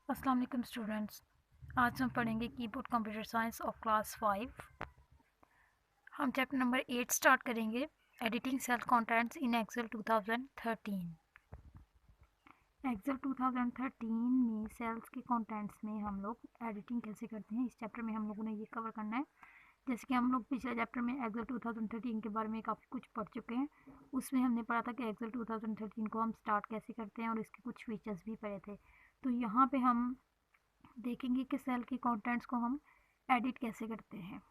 अस्सलाम वालेकुम स्टूडेंट्स। आज हम पढ़ेंगे keyboard computer science of class 5। हम चैप्टर नंबर 8 स्टार्ट करेंगे, editing cell contents in Excel 2013। Excel 2013 में सेल्स के कंटेंट्स में हम लोग एडिटिंग कैसे करते हैं, इस चैप्टर में हम लोगों ने ये कवर करना है। जैसे कि हम लोग पिछले चैप्टर में एक्सेल 2013 के बारे में काफ़ी कुछ पढ़ चुके हैं। उसमें हमने पढ़ा था कि एक्सेल 2013 को हम स्टार्ट कैसे करते हैं और इसके कुछ फीचर्स भी पढ़े थे। तो यहाँ पे हम देखेंगे कि सेल के कंटेंट्स को हम एडिट कैसे करते हैं।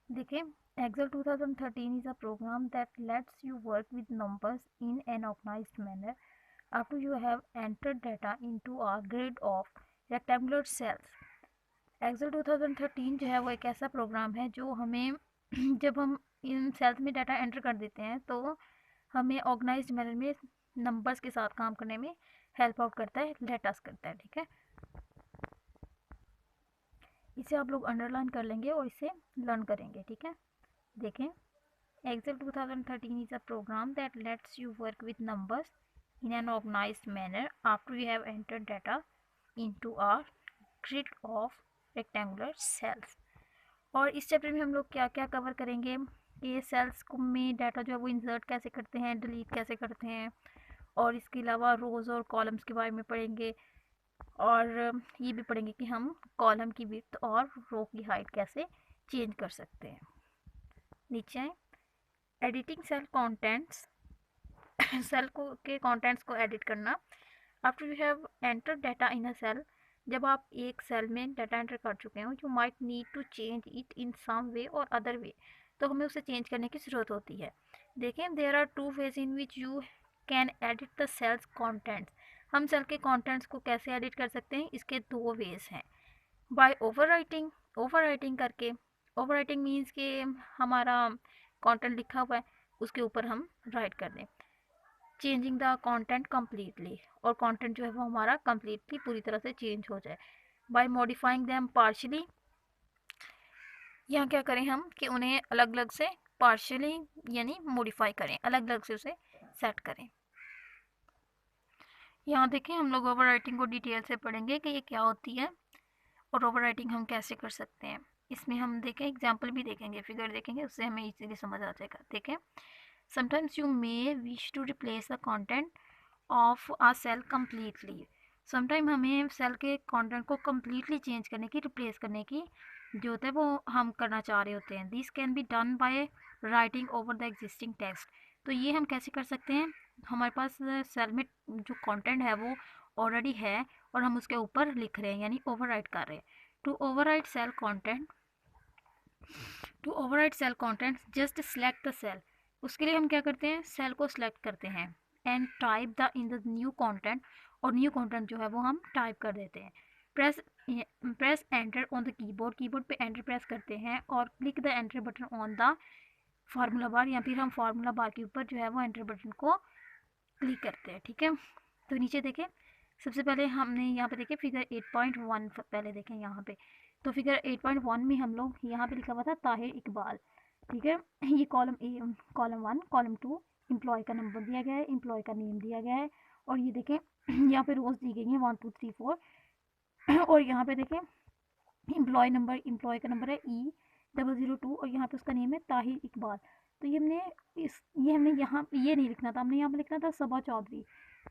देखिए, Excel 2013 is a program that lets you work with numbers in an organized manner after you have entered data into a grid of rectangular cells. Excel 2013 जो है वो एक ऐसा प्रोग्राम है जो हमें जब हम इन सेल्स में डाटा एंटर कर देते हैं तो हमें ऑर्गेनाइज्ड मैनर में नंबर्स के साथ काम करने में हेल्प आउट करता है, लेट अस करता है। ठीक है, इसे आप लोग अंडरलाइन कर लेंगे और इसे लर्न करेंगे। ठीक है, देखें, Excel 2013 is a program that lets you work with numbers in an organized manner after you have entered data into a grid of rectangular cells. और इस चैप्टर में हम लोग क्या क्या कवर करेंगे कि सेल्स को में डाटा जो है वो इंसर्ट कैसे करते हैं, डिलीट कैसे करते हैं, और इसके अलावा रोज़ और कॉलम्स के बारे में पढ़ेंगे। और ये भी पढ़ेंगे कि हम कॉलम की विड्थ और रो की हाइट कैसे चेंज कर सकते हैं। नीचे आए, एडिटिंग सेल कंटेंट्स सेल को के कंटेंट्स को एडिट करना। After you have enter data in a cell, जब आप एक सेल में डाटा एंटर कर चुके हो, you might need to change it in some way or other वे, तो हमें उसे चेंज करने की ज़रूरत होती है। देखें, there are two ways in which you can edit the cells contents. हम सेल के कंटेंट्स को कैसे एडिट कर सकते हैं, इसके दो वेज हैं। बाय ओवरराइटिंग, ओवरराइटिंग करके। ओवरराइटिंग मीन्स कि हमारा कंटेंट लिखा हुआ है उसके ऊपर हम राइट कर दें। चेंजिंग द कंटेंट कम्प्लीटली, और कंटेंट जो है वो हमारा कम्प्लीटली पूरी तरह से चेंज हो जाए। बाय मॉडिफाइंग दैम पार्शली, यहाँ क्या करें हम कि उन्हें अलग अलग से पार्शली यानी मॉडिफाई करें, अलग अलग से उसे सेट करें। यहाँ देखें, हम लोग ओवरराइटिंग को डिटेल से पढ़ेंगे कि ये क्या होती है और ओवरराइटिंग हम कैसे कर सकते हैं। इसमें हम देखें, एग्जाम्पल भी देखेंगे, फिगर देखेंगे, उससे हमें इजीली समझ आ जाएगा। देखें, sometimes you may wish to replace the content of a cell completely. Sometime हमें सेल के कंटेंट को कम्प्लीटली चेंज करने की, रिप्लेस करने की जो होता है वो हम करना चाह रहे होते हैं। This can be done by writing over the existing text. तो ये हम कैसे कर सकते हैं, हमारे पास सेल में जो कंटेंट है वो ऑलरेडी है और हम उसके ऊपर लिख रहे हैं यानी ओवरराइट कर रहे हैं। To overwrite cell content, to overwrite cell content just select the cell. उसके लिए हम क्या करते हैं, सेल को सिलेक्ट करते हैं and type the in the new content, और न्यू कंटेंट जो है वो हम टाइप कर देते हैं। Press press enter on the keyboard, keyboard पे एंटर प्रेस करते हैं और click the enter button on the formula बार, या फिर हम फार्मूला बार के ऊपर जो है वो एंटर बटन को क्लिक करते हैं। ठीक है, तो नीचे देखें, सबसे पहले हमने यहाँ पे देखें फिगर 8.1 पहले देखें यहाँ पे। तो फिगर 8.1 में हम लोग यहाँ पे लिखा हुआ था ताहिर इकबाल। ठीक है, ये column A, column 1, column 2, employee का नंबर दिया गया है, एम्प्लॉय का नेम दिया गया है, और ये देखें यहाँ पे रोज दी गई है 1 2 3 4 और यहाँ पे देखें एम्प्लॉय का नंबर है E002 और यहाँ पे उसका नेम है ताहिर इकबाल। तो ये हमने यहाँ ये नहीं लिखना था, हमने यहाँ पे लिखना था सबा चौधरी।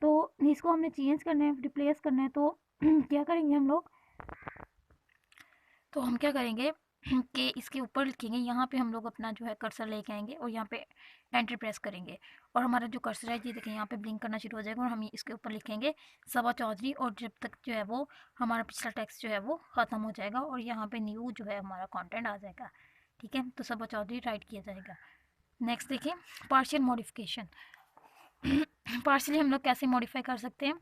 तो इसको हमने चेंज करना है, रिप्लेस करना है, तो क्या करेंगे हम लोग, तो हम क्या करेंगे कि इसके ऊपर लिखेंगे, यहाँ पे हम लोग अपना जो है कर्सर लेके आएंगे और यहाँ पे एंटर प्रेस करेंगे और हमारा जो कर्सर है ये देखें यहाँ पे ब्लिंक करना शुरू हो जाएगा और हम इसके ऊपर लिखेंगे सबा चौधरी, और जब तक जो है वो हमारा पिछला टेक्स्ट जो है वो ख़त्म हो जाएगा और यहाँ पे न्यू जो है हमारा कंटेंट आ जाएगा। ठीक है, तो सबा चौधरी राइट किया जाएगा। नेक्स्ट देखिए, पार्शियल मॉडिफिकेशन। पार्शली हम लोग कैसे मॉडिफाई कर सकते हैं,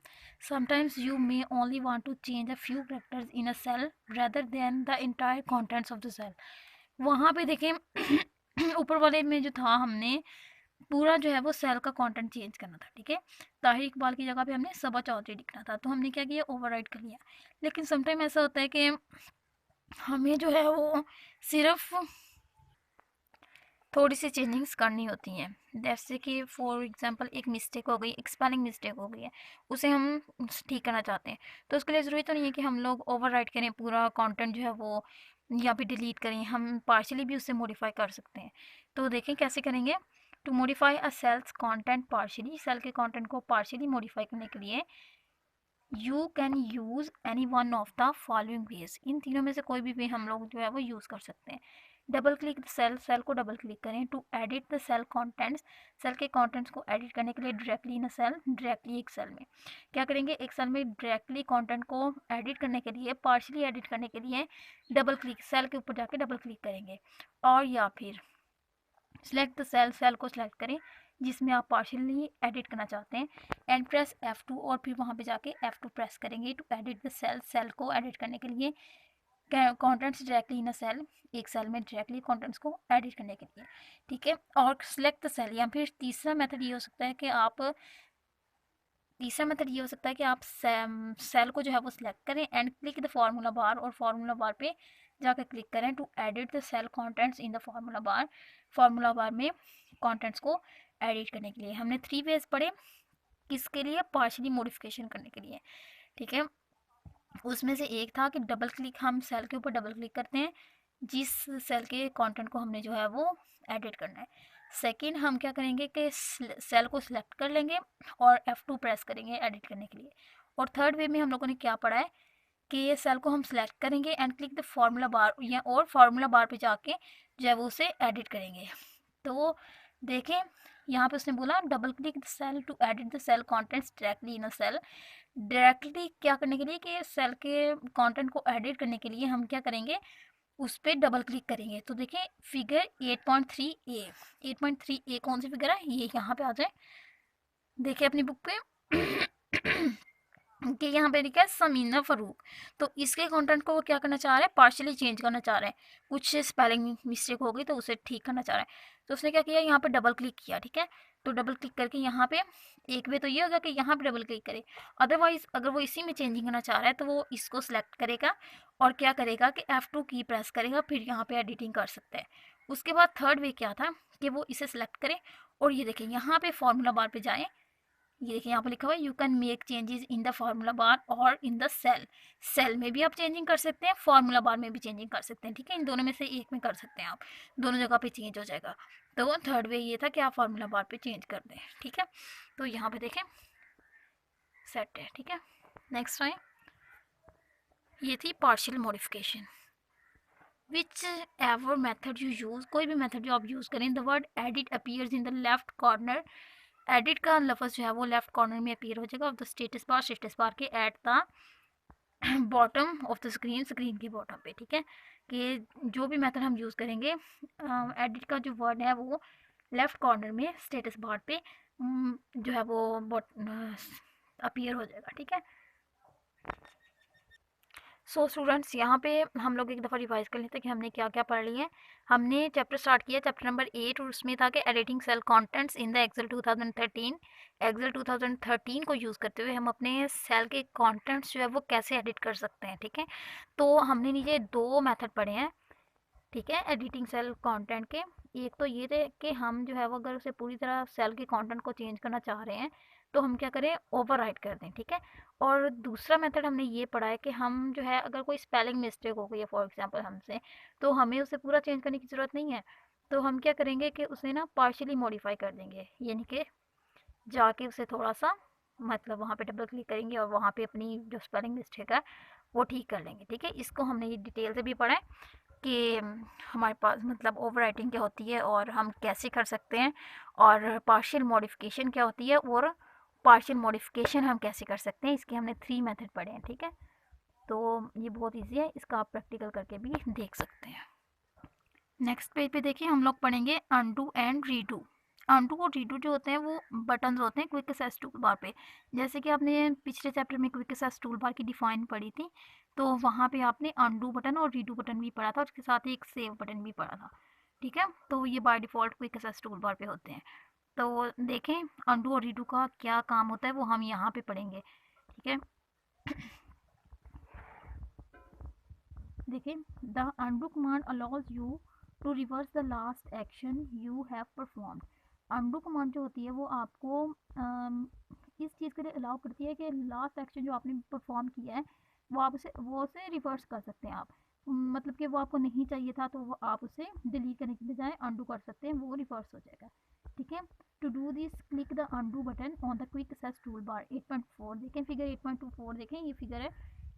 sometimes you may only want to change a few characters in a cell rather than the entire contents of the cell. वहाँ पे देखें ऊपर वाले में जो था हमने पूरा जो है वो सेल का कंटेंट चेंज करना था। ठीक है, ताहिर इकबाल की जगह पे हमने सबा चौधरी लिखना था, तो हमने क्या किया, ओवरराइट कर लिया। लेकिन समटाइम ऐसा होता है कि हमें जो है वो सिर्फ थोड़ी सी चेंजिंग्स करनी होती हैं। जैसे कि फॉर एग्जांपल एक मिस्टेक हो गई, एक स्पेलिंग मिस्टेक हो गई है, उसे हम ठीक करना चाहते हैं, तो उसके लिए ज़रूरी तो नहीं है कि हम लोग ओवरराइट करें पूरा कंटेंट जो है वो, या फिर डिलीट करें। हम पार्शियली भी उसे मॉडिफाई कर सकते हैं। तो देखें कैसे करेंगे। To modify a cell's content partially, cell के कंटेंट को पार्शियली मॉडिफाई करने के लिए you can use any one of the following ways, इन तीनों में से कोई भी वे हम लोग जो है वो यूज़ कर सकते हैं। Double click the cell, cell को डबल क्लिक करें। To edit the cell contents, cell के कंटेंट्स को एडिट करने के लिए directly in a cell, directly एक सेल में क्या करेंगे, एक सेल में डायरेक्टली कंटेंट को एडिट करने के लिए, पार्शियली एडिट करने के लिए डबल क्लिक, सेल के ऊपर जाके डबल क्लिक करेंगे। और या फिर सिलेक्ट द सेल, सेल को सिलेक्ट करें जिसमें आप पार्शियली एडिट करना चाहते हैं, एंड प्रेस F2, और फिर वहाँ पे जाके F2 प्रेस करेंगे to edit the cell, cell को एडिट करने के लिए, contents directly in a cell, एक सेल में डायरेक्टली कंटेंट्स को एडिट करने के लिए। ठीक है, और सिलेक्ट द सेल, या फिर तीसरा मेथड ये हो सकता है कि आप सेल को जो है वो सिलेक्ट करें and click the formula bar, और फार्मूला बार पे जाकर क्लिक करें to edit the cell contents in the formula bar, formula bar में कंटेंट्स को एडिट करने के लिए। हमने 3 वेज पढ़े, किसके लिए, पार्शियली मॉडिफिकेशन करने के लिए। ठीक है, उसमें से एक था कि डबल क्लिक, हम सेल के ऊपर डबल क्लिक करते हैं जिस सेल के कंटेंट को हमने जो है वो एडिट करना है। सेकंड, हम क्या करेंगे कि सेल को सिलेक्ट कर लेंगे और F2 प्रेस करेंगे एडिट करने के लिए। और थर्ड वे में हम लोगों ने क्या पढ़ा है कि ये सेल को हम सिलेक्ट करेंगे एंड क्लिक द फार्मूला बार, या और फार्मूला बार पे जाके जो है वो उसे एडिट करेंगे। तो देखें यहाँ पे उसने बोला double click the cell to edit the cell contents directly in a cell. Directly क्या करने के लिए कि सेल के कंटेंट को एडिट करने के लिए हम क्या करेंगे, उस पर डबल क्लिक करेंगे। तो देखिए फिगर 8.3A, 8.3A कौन सी फिगर है, ये यहाँ पे आ जाए, देखिए अपनी बुक पे कि यहाँ पे लिखा है समीना फ़ारूक। तो इसके कंटेंट को वो क्या करना चाह रहे हैं, पार्शियली चेंज करना चाह रहे हैं, कुछ स्पेलिंग मिस्टेक हो गई तो उसे ठीक करना चाह रहे हैं। तो उसने क्या किया, यहाँ पे डबल क्लिक किया। ठीक है, तो डबल क्लिक करके यहाँ पे एक वे तो ये होगा कि यहाँ पे डबल क्लिक करे, अदरवाइज अगर वो इसी में चेंजिंग करना चाह रहा है तो वो इसको सिलेक्ट करेगा और क्या करेगा कि F2 की प्रेस करेगा, फिर यहाँ पे एडिटिंग कर सकते हैं। उसके बाद थर्ड वे क्या था कि वो इसे सिलेक्ट करे और ये देखें यहाँ पे फॉर्मूला बार पे जाएँ, ये देखिए यहाँ पर लिखा हुआ है you can make changes in the formula bar और इन द सेल, सेल में भी आप चेंजिंग कर सकते हैं, फार्मूला बार में भी चेंजिंग कर सकते हैं। ठीक है, इन दोनों में से एक में कर सकते हैं आप, दोनों जगह पे चेंज हो जाएगा। तो थर्ड वे ये था कि आप फार्मूला बार पे चेंज कर दें। ठीक है, तो यहाँ पे देखें सेट है। ठीक है, नेक्स्ट आए, ये थी partial modification. Which ever method you use, कोई भी मेथड जो आप यूज़ करें, the word edit appears in the left corner, edit का लफ्ज़ जो है वो लेफ्ट कॉर्नर में अपीयर हो जाएगा ऑफ द स्टेटस बार के at the bottom of the screen, screen की बॉटम पे। ठीक है, कि जो भी मेथड हम यूज़ करेंगे, एडिट का जो वर्ड है वो लेफ़्ट कॉर्नर में स्टेटस बार पे जो है वो अपीयर हो जाएगा। ठीक है, सो स्टूडेंट्स यहाँ पे हम लोग एक दफ़ा रिवाइज कर लेते हैं कि हमने क्या क्या पढ़ लिया है। हमने चैप्टर स्टार्ट किया चैप्टर नंबर 8 और उसमें था कि editing cell contents in the Excel 2013। Excel 2013 को यूज़ करते हुए हम अपने सेल के कंटेंट्स जो है वो कैसे एडिट कर सकते हैं। ठीक है, तो हमने नीचे 2 मेथड पढ़े हैं। ठीक है, एडिटिंग सेल कंटेंट के, एक तो ये थे कि हम जो है वो अगर उसे पूरी तरह सेल के कंटेंट को चेंज करना चाह रहे हैं तो हम क्या करें, ओवरराइट कर दें। ठीक है, और दूसरा मेथड हमने ये पढ़ा है कि हम जो है अगर कोई स्पेलिंग मिस्टेक हो गई है फॉर एग्जांपल हमसे, तो हमें उसे पूरा चेंज करने की ज़रूरत नहीं है। तो हम क्या करेंगे कि उसे ना पार्शियली मॉडिफाई कर देंगे, यानी कि जाके उसे थोड़ा सा मतलब वहाँ पे डबल क्लिक करेंगे और वहाँ पे अपनी जो स्पेलिंग मिस्टेक है वो ठीक कर लेंगे। ठीक है, इसको हमने ये डिटेल से भी पढ़ा है कि हमारे पास मतलब ओवर राइटिंग क्या होती है और हम कैसे कर सकते हैं, और पार्शियल मॉडिफिकेशन क्या होती है और पार्शियल मॉडिफिकेशन हम कैसे कर सकते हैं, इसके हमने 3 मेथड पढ़े हैं। ठीक है, तो ये बहुत इजी है, इसका आप प्रैक्टिकल करके भी देख सकते हैं। नेक्स्ट पेज पे देखिए हम लोग पढ़ेंगे अनडू एंड रीडू। अनडू और रीडू जो होते हैं वो बटन्स होते हैं क्विक एक्सेस टूल बार पे। जैसे कि आपने पिछले चैप्टर में क्विक एक्सेस टूल बार की डिफाइन पढ़ी थी, तो वहाँ पे आपने अनडू बटन और रीडू बटन भी पढ़ा था और उसके साथ ही एक सेव बटन भी पढ़ा था। ठीक है, तो ये by default quick access tool bar पे होते हैं। तो देखें अनडू और रीडू का क्या काम होता है वो हम यहाँ पे पढ़ेंगे। ठीक है, देखिए the undo command allows you to reverse the last action you have performed. Undo command जो होती है वो आपको इस चीज़ के लिए अलाउ करती है कि लास्ट एक्शन जो आपने परफॉर्म किया है वो उसे रिवर्स कर सकते हैं आप। मतलब कि वो आपको नहीं चाहिए था तो वो आप उसे डिलीट करने की बजाय अंडू कर सकते हैं, वो रिवर्स हो जाएगा। ठीक है, to do this click the undo button on the quick access tool bar. 8.4 देखें, फिगर 8.24 देखें, ये फिगर है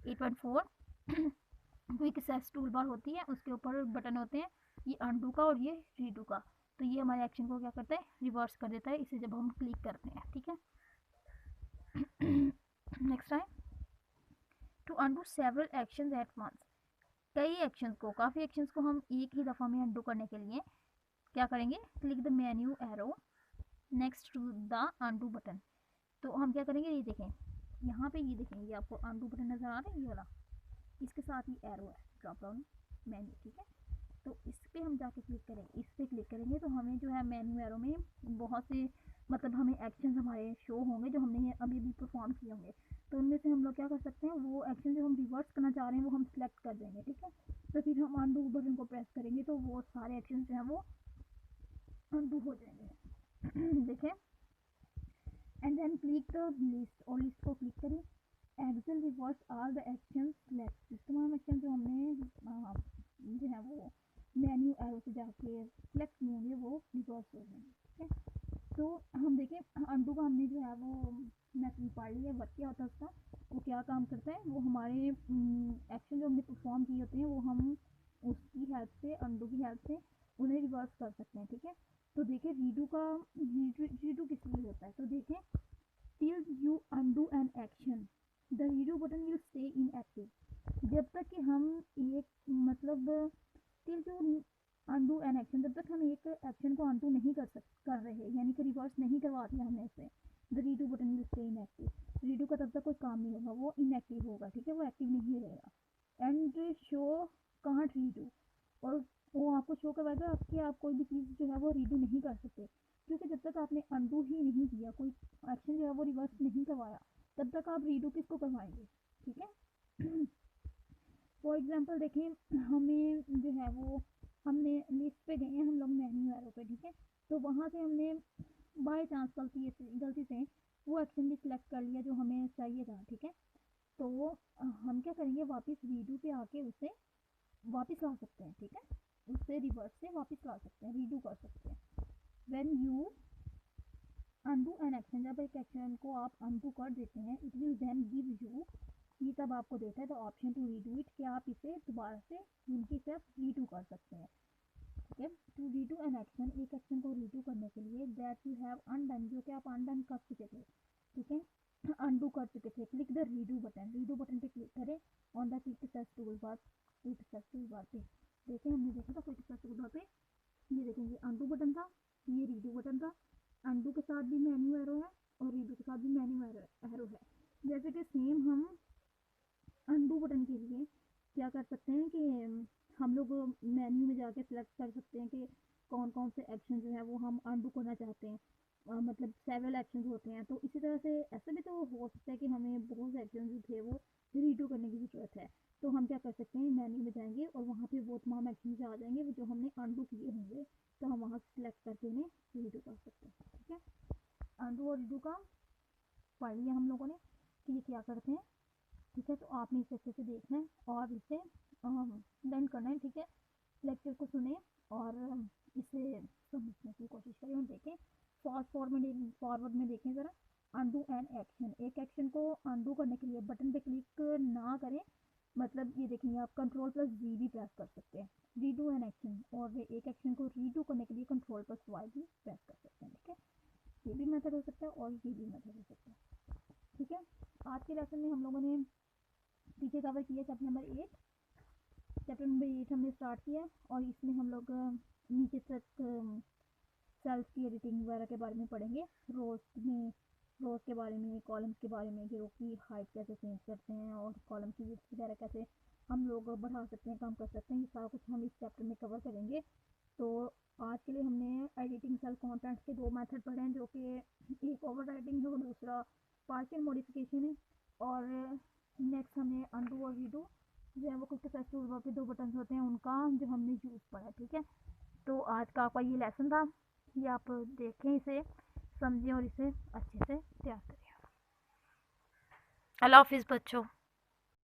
8.4। क्विक एक्सेस टूल बार होती है, उसके ऊपर बटन होते हैं, ये अंडू का और ये रीडू का। तो ये हमारे एक्शन को क्या करता है, रिवर्स कर देता है इसे जब हम क्लिक करते हैं। ठीक है, next time to undo several actions at once. कई एक्शंस को, काफ़ी एक्शंस को हम एक ही दफ़ा में अंडू करने के लिए क्या करेंगे, click the menu arrow next to the undo button. तो हम क्या करेंगे, ये देखें यहाँ पे, ये देखें, ये आपको अंडू बटन नज़र आ रहा है, ये वाला, इसके साथ ही एरो है, ड्रॉप डाउन मेन्यू। ठीक है, तो इस पर हम जाके क्लिक करेंगे, इस पर क्लिक करेंगे तो हमें जो है मेन्यू एरो में बहुत से मतलब हमें एक्शन हमारे शो होंगे जो हमने अभी भी परफॉर्म किए होंगे। तो उनमें से हम लोग क्या कर सकते हैं, वो एक्शन जो हम रिवर्स करना चाह रहे हैं वो हम सिलेक्ट कर देंगे। ठीक है, तो फिर हम अंडू बटन को प्रेस करेंगे तो वो सारे एक्शन जो हैं वो अंडू हो जाएंगे। देखें, and then click the list, और लिस्ट को क्लिक करें। Excel reverse are the action select, तमाम एक्शन जो हमने जो है वो मेन्यू एरो से जाके सिलेक्ट किए होंगे वो रिवर्स हो जाएंगे। ठीक है, तो हम देखें अंडू का हमने जो है वो मैसेज पढ़ लिया, वर्क क्या होता है उसका, वो क्या काम करता है, वो हमारे एक्शन जो हमने परफॉर्म किए होते हैं वो हम उसकी हेल्प से, अंडू की हेल्प से उन्हें रिवर्स कर सकते हैं। ठीक है, तो देखिए रीडू का रीडू किस लिए होता है, तो देखें till you undo an action the redo button will stay inactive। जब तक कि हम एक मतलब till you undo an action, जब तक हम एक एक्शन को undo नहीं कर रहे, यानी कि रिवर्स नहीं करवा दिया हमने इसे, the redo button will stay inactive। Redo का तब तक कोई काम नहीं होगा, वो इनएक्टिव होगा। ठीक है, वो एक्टिव नहीं रहेगा। एंड शो कांट रीडू, और वो आपको शो करवाएगा कि आप कोई भी चीज़ जो है वो रीडू नहीं कर सकते, क्योंकि जब तक आपने अंडू ही नहीं किया, कोई एक्शन जो है वो रिवर्स नहीं करवाया, तब तक आप रीडू किसको करवाएंगे। ठीक है, फॉर एग्जांपल देखें, हमें जो है वो हमने लिस्ट पे गए हैं हम लोग मेन्यू एरो पे। ठीक है, तो वहाँ से हमने बाय चांस गलती से वो एक्शन भी सिलेक्ट कर लिया जो हमें चाहिए था। ठीक है, तो हम क्या करेंगे, वापस रीडू पे आके उसे वापस ला सकते हैं। ठीक है, उससे रिवर्स से वापस ला सकते हैं, रीडू कर सकते हैं। When you undo an action, जब एक एक्शन को आप अनडू कर देते हैं, it will then give you, ये तब आपको देता है the option to redo it, कि आप इसे दोबारा से उनकी सिर्फ रीडू कर सकते हैं। ठीक है, टू रीडू एन एक्शन, एक एक्शन को रीडू करने के लिए दैट यू हैव अनडन, जो कि आप अनडन कर चुके थे। ठीक है, अनडू कर चुके थे, click the redo button, redo button पे क्लिक करें on the quick access tool bar, quick access tool bar पे। देखें, हमने देखा था क्विक एक्सेस टूल बार पे, ये देखेंगे अनडू बटन था, ये रीडू बटन था। अनडू के साथ भी मेन्यू एरो है और रीडू के साथ भी मेन्यू एरो है। जैसे कि सेम हम अनडू बटन के लिए क्या कर सकते हैं कि हम लोग मेन्यू में जाके सिलेक्ट कर सकते हैं कि कौन कौन से एक्शन जो है वो हम अनडू करना चाहते हैं। मतलब सेवरल एक्शन होते हैं, तो इसी तरह से ऐसा भी तो हो सकता है कि हमें बहुत से एक्शन जो थे वो रीडू करने की ज़रूरत है। तो हम क्या कर सकते हैं, मेन्यू में जाएंगे और वहाँ पे वो तमाम एक्शन आ जाएंगे जो हमने अनडू किए होंगे, तो हम वहाँ से सिलेक्ट करके उन्हें रीडू कर सकते हैं। ठीक है, अनडू और रीडू का पढ़ लिया हम लोगों ने कि ये क्या करते हैं। ठीक है, तो आपने इसे अच्छे से देखना है और इसे लर्न करना है। ठीक है, लेक्चर को सुने और इसे समझने की कोशिश करें और देखें। फॉरवर्ड में देखें ज़रा, अनडू एन एक्शन, एक एक्शन को अनडू करने के लिए बटन पे क्लिक ना करें, मतलब ये देखेंगे आप कंट्रोल प्लस जी भी प्रेस कर सकते हैं, रीडू एन एक्शन, और एक एक्शन को रीडू करने के लिए कंट्रोल प्लस वाई भी प्रेस कर सकते हैं। ठीक है, ये भी मेथड हो सकता है और ये भी मेथड हो सकता है। ठीक है, आज के लेसन में हम लोगों ने पीछे कवर किया चैप्टर नंबर 8, चैप्टर नंबर 8 हमने स्टार्ट किया और इसमें हम लोग नीचे तक सेल्स की एडिटिंग वगैरह के बारे में पढ़ेंगे, रोज़ के बारे में, कॉलम्स के बारे में, कि रो की हाइट कैसे चेंज करते हैं और कॉलम की विड्थ वगैरह कैसे हम लोग बढ़ा सकते हैं, कम कर सकते हैं, ये सारा कुछ हम इस चैप्टर में कवर करेंगे। तो आज के लिए हमने एडिटिंग सेल कंटेंट्स के 2 मेथड पढ़े हैं, जो कि एक ओवर राइटिंग है और दूसरा पार्शियल मॉडिफिकेशन है। और नेक्स्ट हमें अनडू और रीडू जो है वो क्विक एक्सेस टूल बार पे 2 बटन होते हैं, उनका जो हमने यूज़ पढ़ा। ठीक है, तो आज का आपका ये लेसन था, ये आप देखें, इसे समझें और इसे अच्छे से तैयार करें। अल्लाह हाफिज़ बच्चों।